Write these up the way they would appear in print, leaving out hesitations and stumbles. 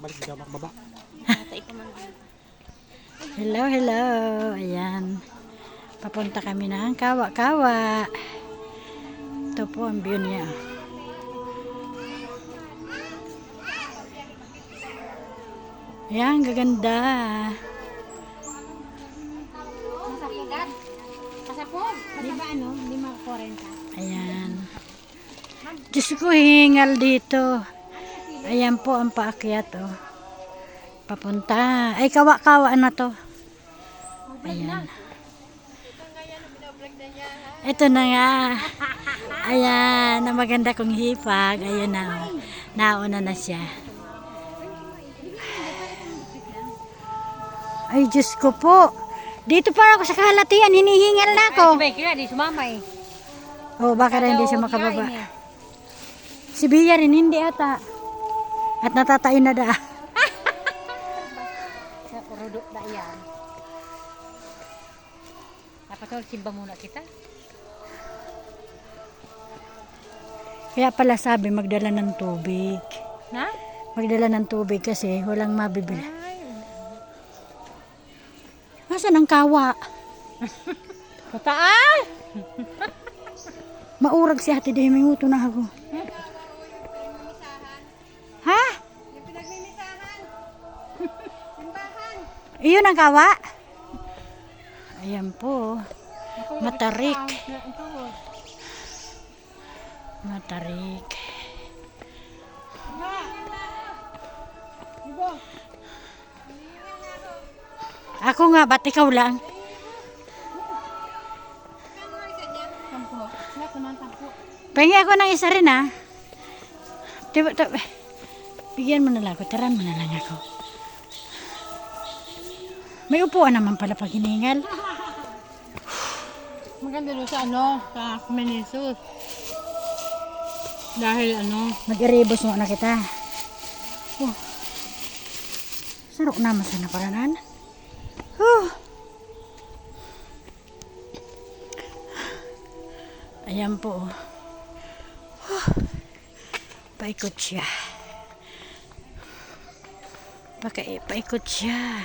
balik dito makababa. Hello, hello. Ayan. Papunta kami ng Kawa-Kawa. Ito po ang view niya. Ayan, gaganda. Di ba ano? 5.40. Ayan. Diyos ko, hingal dito. Ayan po ang paakyat, oh. Papunta. Ay, Kawa-Kawa na to. Ayan. Ito na nga. Ayan, ang maganda kong hipag. Ayun na, oh. Nauna na siya. Ay, Diyos ko po. Dito pa ako sa kahalatian, hinihingal na ako. Ay, kaya di sumama eh. Oh, baka rin hindi siya makababa. Si Bia rin, hindi ata. At natatayo na da. Sa urudok na yan. Dapat simba muna kita. Kaya pala sabi, magdala ng tubig. Na? Magdala ng tubig kasi walang mabibili. Nasaan ang kawa? Pataan! Maurag si ate dahil may uto na ako. Ha? Yung pinagmimisahan. Simbahan. Iyon ang kawa? Ayan po. Matarik. Matarik. Ako nga, ba't ikaw lang? Pengi ako ng isa rin, ha? Bigyan mo na lang ako. Taran mo na lang ako. May upuan naman pala pag hiningal. Maganda doon sa sa Menisus. Dahil Mag-iribos mo na kita. Oh. Sarok naman sa naparanan. Ayan po. Paikot siya. Paikot siya.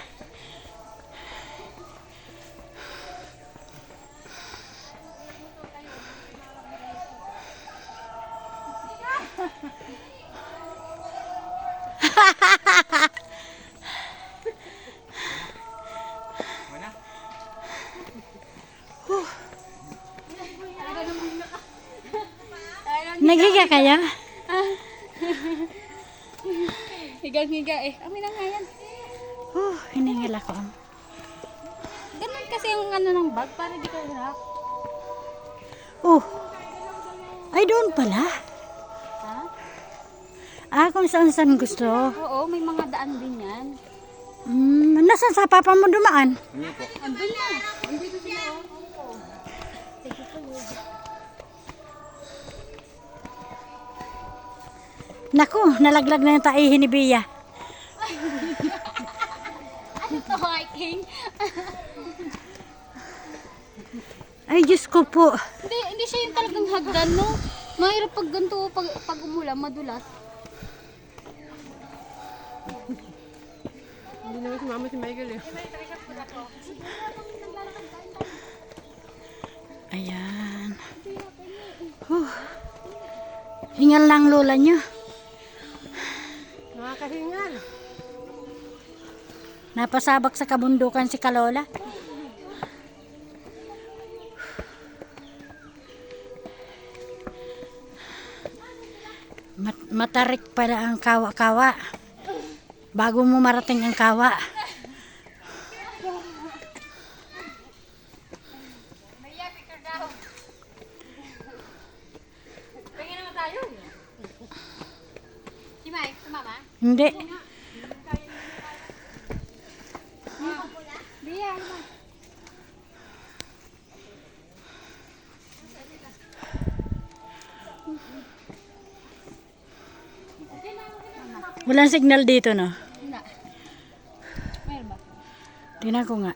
Naghiga kaya? Higang-higa eh. Amin na nga yan. Hiningal ako. Ganun kasi yung ng bag para di ka hirap. Ay doon pala. Ha? Kung saan gusto. Oo, may mga daan din yan. Nasaan sa papa mo dumaan? Andun na. Andito sila oh. Naku, nalaglag na yung taihin ni Bia. Ano to, hiking? Ay, Diyos ko po. Hindi siya yung talagang hagdan, no? Mahirap pag ganito, pag umulan, madulas. Hindi naman sumama si Michael eh. Ayan. Hingal lang lola niyo. Nakakahingal. Napasabak sa kabundukan si Kalola. Matarik pala ang Kawa-Kawa. Bago mo marating ang Kawa. Tingin naman tayo. Si Mike, sumama? Hindi. Bia, ano ba? Walang signal dito, no? Wala. Meron ba? Tingnan ko nga.